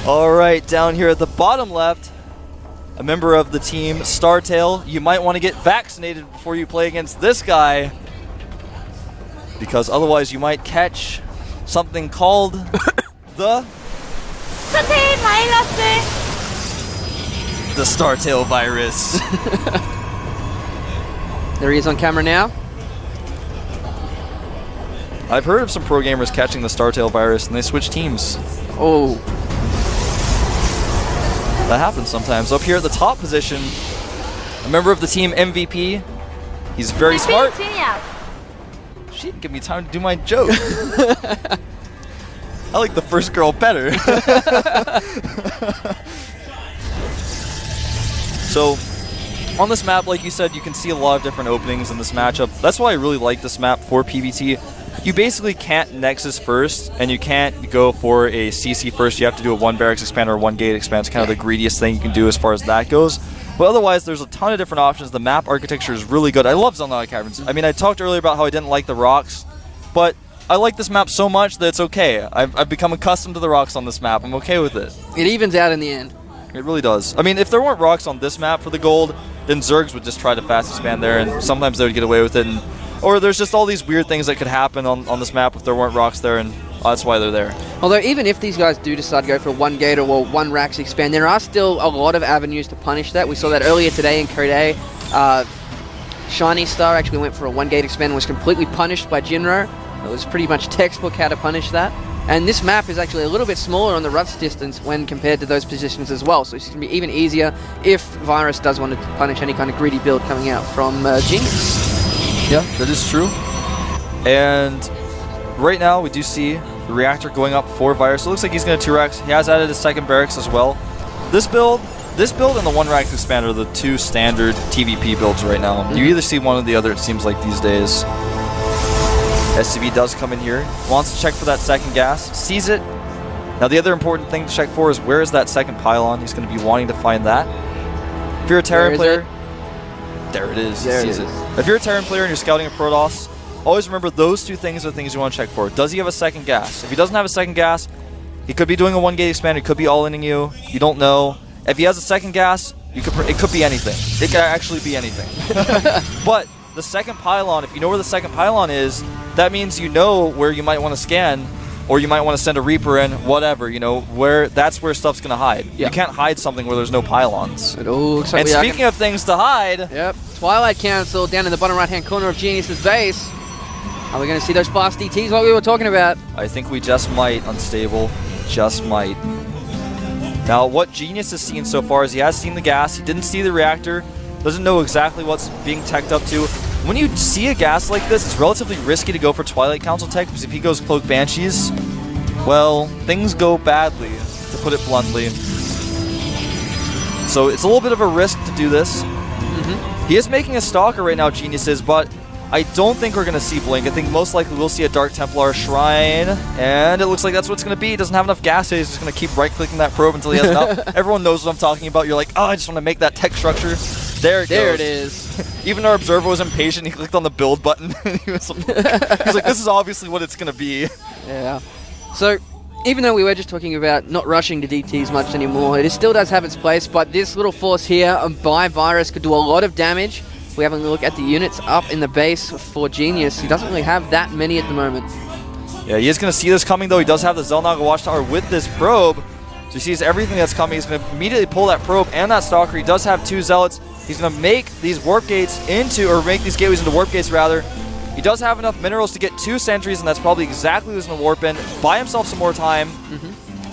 All right, down here at the bottom left, a member of the team, Startail. You might want to get vaccinated before you play against this guy, because otherwise you might catch something called the Startail virus. There he is on camera now. I've heard of some pro gamers catching the Startail virus and they switch teams. Oh. That happens sometimes. Up here at the top position, a member of the team, MVP. He's very smart. She didn't give me time to do my joke. I like the first girl better. So, on this map, like you said, you can see a lot of different openings in this matchup. That's why I really like this map for PvT. You basically can't Nexus first, and you can't go for a CC first. You have to do a 1 barracks expand or 1 gate expand. It's kind of the greediest thing you can do as far as that goes. But otherwise, there's a ton of different options. The map architecture is really good. I love Zelda Caverns. I mean, I talked earlier about how I didn't like the rocks, but I like this map so much that it's okay. I've become accustomed to the rocks on this map. I'm okay with it. It evens out in the end. It really does. I mean, if there weren't rocks on this map for the gold, then Zergs would just try to fast expand there, and sometimes they would get away with it. Or there's just all these weird things that could happen on this map if there weren't rocks there, and that's why they're there. Although even if these guys do decide to go for 1 gate or 1 racks expand, there are still a lot of avenues to punish that. We saw that earlier today in Code A. Shiny Star actually went for a 1 gate expand and was completely punished by Jinro. It was pretty much textbook how to punish that. And this map is actually a little bit smaller on the rush distance when compared to those positions as well. So it's going to be even easier if Virus does want to punish any kind of greedy build coming out from Genius. Yeah, that is true. And right now we do see the reactor going up for Virus. It looks like he's going to 2-racks. He has added a 2nd barracks as well. This build and the 1 rack expander are the 2 standard TVP builds right now. You either see one or the other, it seems like these days. SCV does come in here, wants to check for that 2nd gas, sees it. Now the other important thing to check for is where is that 2nd pylon. He's going to be wanting to find that. If you're a Terran player, there it is. There he sees it. If you're a Terran player and you're scouting a Protoss, always remember those 2 things are things you want to check for. Does he have a 2nd gas? If he doesn't have a 2nd gas, he could be doing a 1 gate expander. He could be all-inning you. You don't know. If he has a 2nd gas, it could be anything. It could actually be anything. But the 2nd pylon, if you know where the 2nd pylon is, that means you know where you might want to scan, or you might want to send a Reaper in, whatever, you know, that's where stuff's going to hide. Yeah. You can't hide something where there's no pylons. It all looks like and speaking of things to hide... Yep, Twilight Council down in the bottom right-hand corner of Genius's base. Are we going to see those fast DTs like we were talking about? I think we just might, Unstable. Just might. Now, what Genius has seen so far is he has seen the gas, he didn't see the reactor, doesn't know exactly what's being teched up to. When you see a gas like this, it's relatively risky to go for Twilight Council tech, because if he goes Cloak Banshees, well, things go badly, to put it bluntly. So it's a little bit of a risk to do this. He is making a Stalker right now, Genius is, but I don't think we're going to see Blink. I think most likely we'll see a Dark Templar Shrine, and it looks like that's what it's going to be. He doesn't have enough gas, he's just going to keep right-clicking that probe until he has enough. Everyone knows what I'm talking about. You're like, oh, I just want to make that tech structure. There it goes. There it is. Even our observer was impatient. He clicked on the build button. He was like, this is obviously what it's going to be. Yeah. So, even though we were just talking about not rushing to DTs much anymore, it still does have its place, but this little force here by Virus could do a lot of damage. We're having a look at the units up in the base for Genius. He doesn't really have that many at the moment. Yeah, he is going to see this coming, though. He does have the Xel'Naga Watchtower with this probe. So he sees everything that's coming. He's going to immediately pull that probe and that Stalker. He does have 2 Zealots. He's going to make these warp gates make these gateways into warp gates, rather. He does have enough minerals to get 2 sentries, and that's probably exactly what he's going to warp in. Buy himself some more time.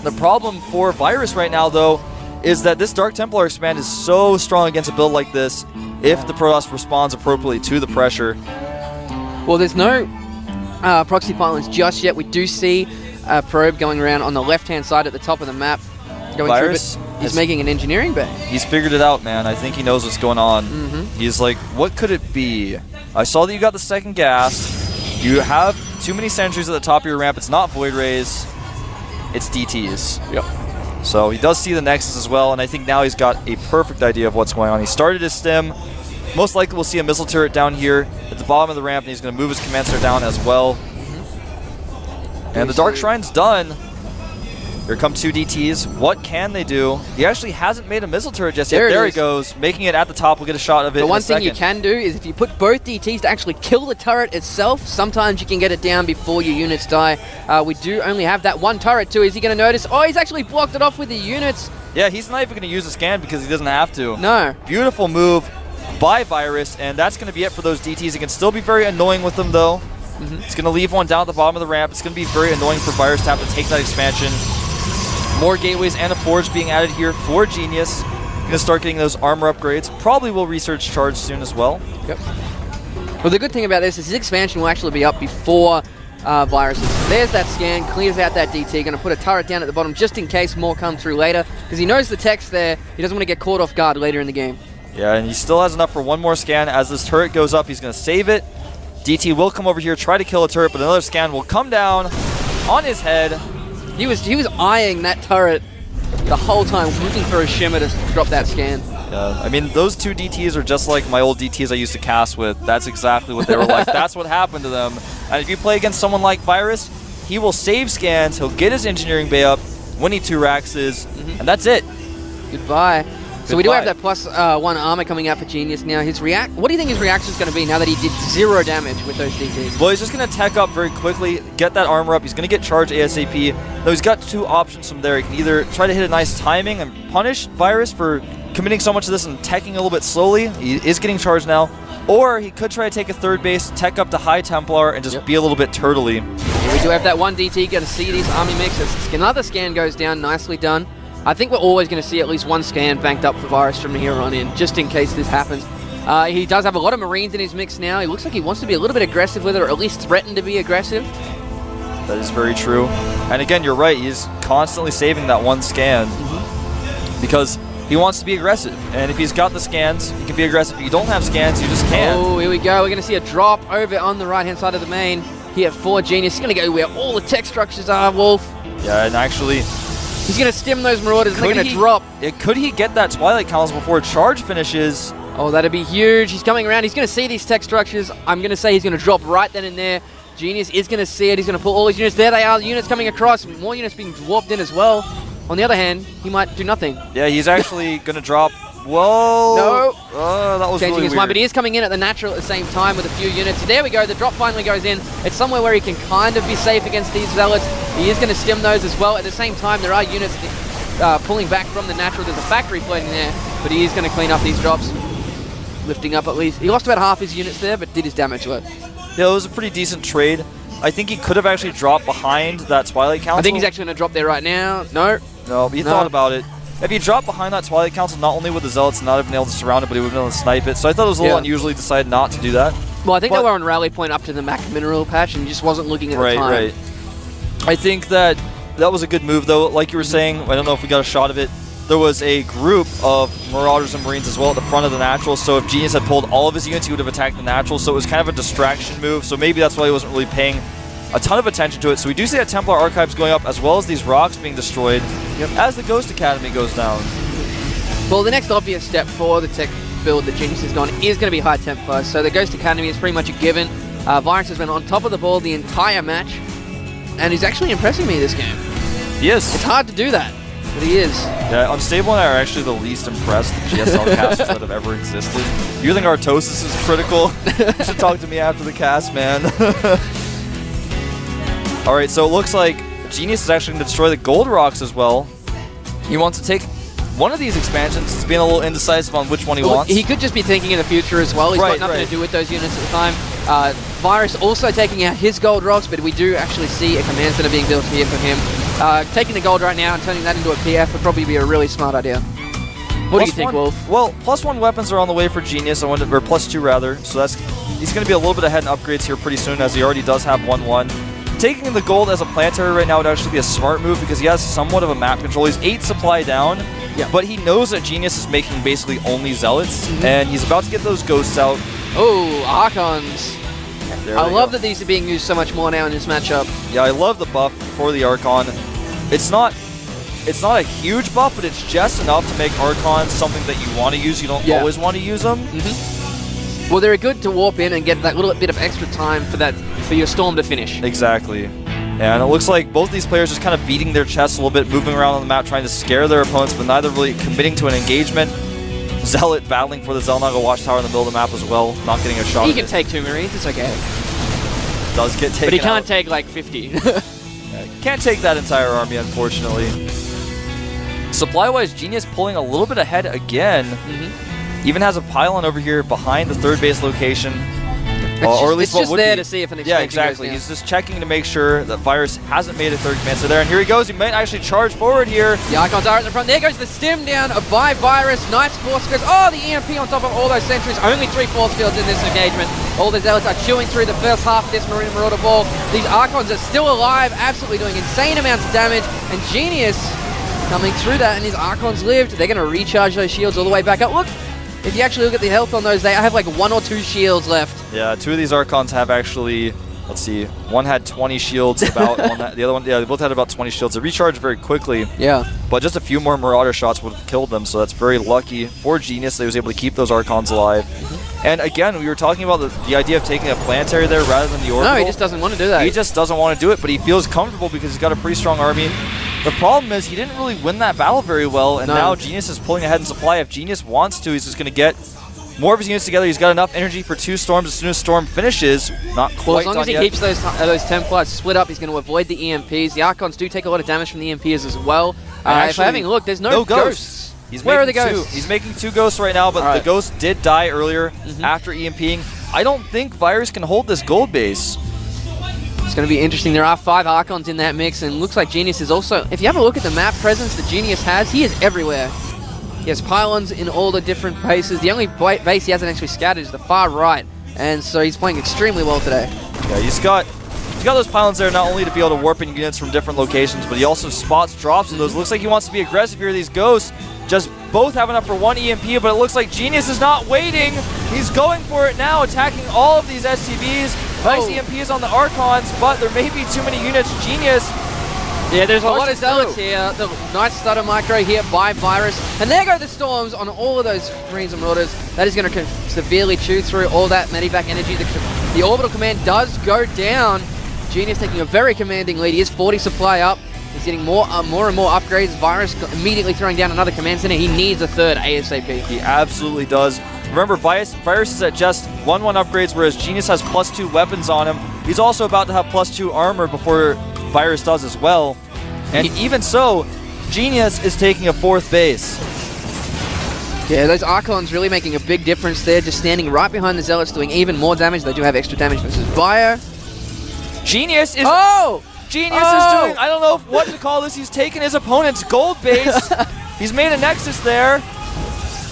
The problem for Virus right now, though, is that this Dark Templar expand is so strong against a build like this if the Protoss responds appropriately to the pressure. Well, there's no proxy pylons just yet. We do see a probe going around on the left-hand side at the top of the map. Virus, he's making an engineering bay. He's figured it out, man. I think he knows what's going on. He's like, what could it be? I saw that you got the 2nd gas. You have too many sentries at the top of your ramp. It's not Void Rays. It's DTs. Yep. So he does see the Nexus as well, and I think now he's got a perfect idea of what's going on. He started his stim. Most likely we'll see a missile turret down here at the bottom of the ramp, and he's going to move his command center down as well. And the Dark Shrine's done. Here come 2 DTs. What can they do? He actually hasn't made a missile turret just yet. There he goes, making it at the top. We'll get a shot of it. The one thing you can do is if you put both DTs to actually kill the turret itself, sometimes you can get it down before your units die. We do only have that one turret too. Is he going to notice? Oh, he's actually blocked it off with the units. Yeah, he's not even going to use a scan because he doesn't have to. No. Beautiful move by Virus, and that's going to be it for those DTs. It can still be very annoying with them, though. It's going to leave one down at the bottom of the ramp. It's going to be very annoying for Virus to have to take that expansion. More gateways and a forge being added here for Genius. Going to start getting those armor upgrades. Probably will research charge soon as well. Yep. Well, the good thing about this is his expansion will actually be up before Virus's. There's that scan, clears out that DT. Going to put a turret down at the bottom just in case more come through later, because he knows the tech's there. He doesn't want to get caught off guard later in the game. Yeah, and he still has enough for one more scan. As this turret goes up, he's going to save it. DT will come over here, try to kill a turret, but another scan will come down on his head. He was eyeing that turret the whole time, looking for a shimmer to drop that scan. Yeah, I mean, those 2 DTs are just like my old DTs I used to cast with. That's exactly what they were like. That's what happened to them. And if you play against someone like Virus, he will save scans, he'll get his engineering bay up when he 2-raxes, and that's it. Goodbye. So we do have that +1 armor coming out for Genius now. What do you think his reaction is going to be now that he did 0 damage with those DTs? Well, he's just going to tech up very quickly, get that armor up. He's going to get charged ASAP. Though he's got 2 options from there. He can either try to hit a nice timing and punish Virus for committing so much of this and teching a little bit slowly. He is getting charged now. Or he could try to take a 3rd base, tech up to High Templar, and just be a little bit turtley. Here we do have that one DT. Got to see these army mixes. Another scan goes down. Nicely done. I think we're always going to see at least one scan banked up for Virus from here on in, just in case this happens. He does have a lot of Marines in his mix now. He looks like he wants to be a little bit aggressive with it, or at least threaten to be aggressive. That is very true. And again, you're right. He's constantly saving that one scan because he wants to be aggressive. And if he's got the scans, he can be aggressive. If you don't have scans, you just can't. Oh, here we go. We're going to see a drop over on the right-hand side of the main here for Genius. He's going to go where all the tech structures are, Wolf. Yeah, and actually... he's going to stim those Marauders and they're going to drop. Could he get that Twilight Council before charge finishes? Oh, that'd be huge. He's coming around. He's going to see these tech structures. I'm going to say he's going to drop right then and there. Genius is going to see it. He's going to pull all his units. There they are. The units coming across. More units being warped in as well. On the other hand, he might do nothing. Yeah, he's actually going to drop. Whoa. No. Oh, that was changing really his weird. mind, but he is coming in at the natural at the same time with a few units. There we go. The drop finally goes in. It's somewhere where he can kind of be safe against these zealots. He is going to stim those as well. At the same time, there are units pulling back from the natural. There's a factory floating there, but he is going to clean up these drops. Lifting up at least. He lost about half his units there, but did his damage work. Yeah, it was a pretty decent trade. I think he could have actually dropped behind that Twilight Council. I think he's actually going to drop there right now. No. No, but he thought about it. If he dropped behind that Twilight Council, not only would the Zealots not have been able to surround it, but he would have been able to snipe it. So I thought it was a little unusual he decided not to do that. Well, I think they were on rally point up to the Mac Mineral patch and he just wasn't looking at the time. Right. I think that was a good move, though. Like you were saying, I don't know if we got a shot of it. There was a group of Marauders and Marines as well at the front of the Natural, so if Genius had pulled all of his units, he would have attacked the Natural, so it was kind of a distraction move, so maybe that's why he wasn't really paying a ton of attention to it. So we do see that Templar Archives going up, as well as these rocks being destroyed as the Ghost Academy goes down. Well, the next obvious step for the tech build that Genius has gone is going to be High Templar, so the Ghost Academy is pretty much a given. Virus has been on top of the ball the entire match, and he's actually impressing me this game. He is. It's hard to do that, but he is. Yeah, Unstable and I are actually the least impressed GSL casters that have ever existed. You think Artosis is critical? You should talk to me after the cast, man. Alright, so it looks like Genius is actually going to destroy the Gold Rocks as well. He wants to take one of these expansions. He's being a little indecisive on which one he wants. He could just be thinking in the future as well. He's got nothing to do with those units at the time. Virus also taking out his Gold Rocks, but we do actually see a command center being built here for him. Taking the gold right now and turning that into a PF would probably be a really smart idea. What do you think, Wolf? Well, +1 weapons are on the way for Genius, or +2 rather. So he's going to be a little bit ahead in upgrades here pretty soon, as he already does have 1-1. Taking the gold as a planetary right now would actually be a smart move because he has somewhat of a map control. He's 8 supply down, but he knows that Genius is making basically only Zealots, and he's about to get those ghosts out. Oh, Archons. I love that these are being used so much more now in this matchup. Yeah, I love the buff for the Archon. It's not a huge buff, but it's just enough to make Archons something that you want to use. You don't always want to use them. Well, they're good to warp in and get that little bit of extra time for your storm to finish. Exactly. And it looks like both these players just kind of beating their chests a little bit, moving around on the map, trying to scare their opponents, but neither really committing to an engagement. Zealot battling for the Xel'Naga Watchtower in the middle of the map as well, not getting a shot. He can take 2 Marines, it's okay. Does get taken But he can't out. take like 50. Yeah, can't take that entire army, unfortunately. Supply-wise, Genius pulling a little bit ahead again. Even has a pylon over here behind the 3rd base location. Or at least it's what just would there be. to see if an Yeah, expansion exactly. goes He's just checking to make sure that Virus hasn't made a 3rd command. So there, and here he goes. He might actually charge forward here. The Icons are at the front. There goes the stim down by Virus. Nice force fields. Oh, the EMP on top of all those sentries. Only 3 force fields in this engagement. All the Zealots are chewing through the first half of this Marine Marauder ball. These Archons are still alive, absolutely doing insane amounts of damage. And Genius coming through that, and his Archons lived. They're going to recharge those shields all the way back up. Look, if you actually look at the health on those, they have like 1 or 2 shields left. Yeah, 2 of these Archons have actually, let's see, one had 20 shields about, the other one, yeah, they both had about 20 shields. They recharged very quickly. Yeah. But just a few more Marauder shots would have killed them, so that's very lucky for Genius that he was able to keep those Archons alive. And again, we were talking about the idea of taking a planetary there rather than the orbital. No, he just doesn't want to do that. He just doesn't want to do it, but he feels comfortable because he's got a pretty strong army. The problem is he didn't really win that battle very well, and now Genius is pulling ahead in supply. If Genius wants to, he's just going to get more of his units together. He's got enough energy for 2 storms as soon as Storm finishes. Not quite Well, as long as he yet. keeps those Templars split up, he's going to avoid the EMPs. The Archons do take a lot of damage from the EMPs as well. If Actually, we're having a look, there's no ghosts. Where are the ghosts? He's making 2 ghosts right now, but the ghost did die earlier after EMPing. I don't think Virus can hold this gold base. It's going to be interesting. There are 5 Archons in that mix, and looks like Genius is also... If you have a look at the map presence that Genius has, he is everywhere. He has pylons in all the different places. The only base he hasn't actually scattered is the far right, and so he's playing extremely well today. Yeah, he's got those pylons there not only to be able to warp in units from different locations, but he also spots drops in those. Looks like he wants to be aggressive here. These ghosts just both have enough for 1 EMP, but it looks like Genius is not waiting. He's going for it now, attacking all of these SCVs. Nice EMPs on the Archons, but there may be too many units. Genius. Yeah, there's a lot of Zealots here. The nice stutter micro here by Virus. And there go the Storms on all of those Marines and Marauders. That is going to severely chew through all that Medivac energy. The orbital command does go down. Genius taking a very commanding lead. He is 40 supply up. He's getting more and more upgrades. Virus immediately throwing down another command center. He needs a 3rd ASAP. He absolutely does. Remember, Virus is at just 1/1 upgrades, whereas Genius has +2 weapons on him. He's also about to have +2 armor before Virus does as well. And even so, Genius is taking a 4th base. Yeah, those Archons really making a big difference there. Just standing right behind the Zealots, doing even more damage. They do have extra damage versus Bio. Genius is... Genius is doing... I don't know what to call this. He's taken his opponent's gold base. He's made a Nexus there.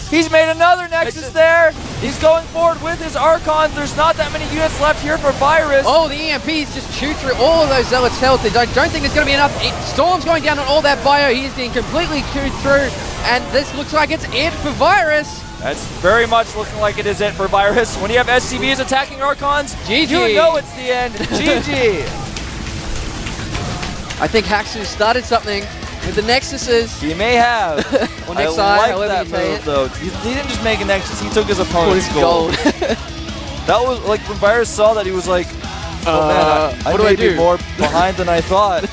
He's made another Nexus there. He's going forward with his Archons. There's not that many units left here for Virus. Oh, the EMPs just chew through all of those Zealots' health. I don't think there's going to be enough. Storm's going down on all that Bio. He is being completely chewed through. And this looks like it's it for Virus. That's very much looking like it is it for Virus. When you have SCVs attacking Archons, GG. You know it's the end. GG. I think Haxu started something with the Nexuses. He may have. Or Nexus, I however like you that say move, it. though. He didn't just make a Nexus, he took his opponent's gold. Gold. That was like when Virus saw that, he was like, oh man, I what do may I do? be more behind than I thought.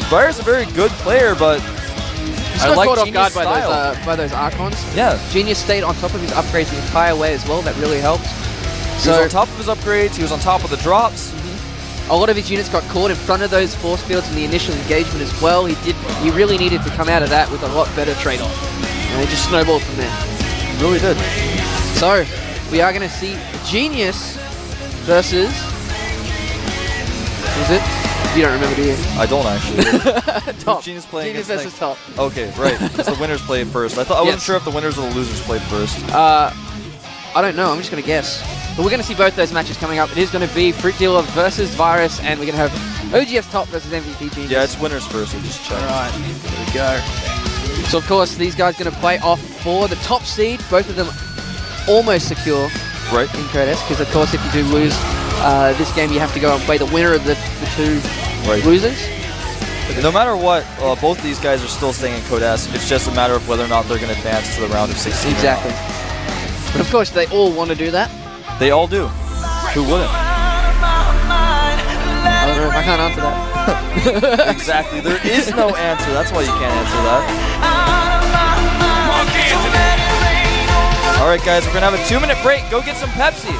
Virus is a very good player, but He's I got like caught off Genius' guard by those Archons. Yeah. Genius stayed on top of his upgrades the entire way as well. That really helped. He was on top of his upgrades, he was on top of the drops. A lot of his units got caught in front of those force fields in the initial engagement as well. He really needed to come out of that with a lot better trade-off. And it just snowballed from there. He really did. So, we are going to see Genius versus... Who's it? You don't remember, do you? I don't actually. Top. Genius playing Genius against versus Top. Okay, right. Because the winners played first. I wasn't sure if the winners or the losers played first. I don't know. I'm just going to guess. But we're going to see both those matches coming up. It is going to be Fruit Dealer versus Virus, and we're going to have OGS Top versus MVP Genius. Yeah, it's winners first. We'll just check. Alright, there we go. So, of course, these guys are going to play off for the top seed. Both of them almost secure in Codes, because, of course, if you do lose this game, you have to go and play the winner of the 2 losers. No matter what, both these guys are still staying in Codes. It's just a matter of whether or not they're going to advance to the round of 16. Exactly. But, of course, they all want to do that. They all do. Who wouldn't? I can't answer that. Exactly. There is no answer. That's why you can't answer that. All right, guys, we're going to have a 2-minute break. Go get some Pepsi.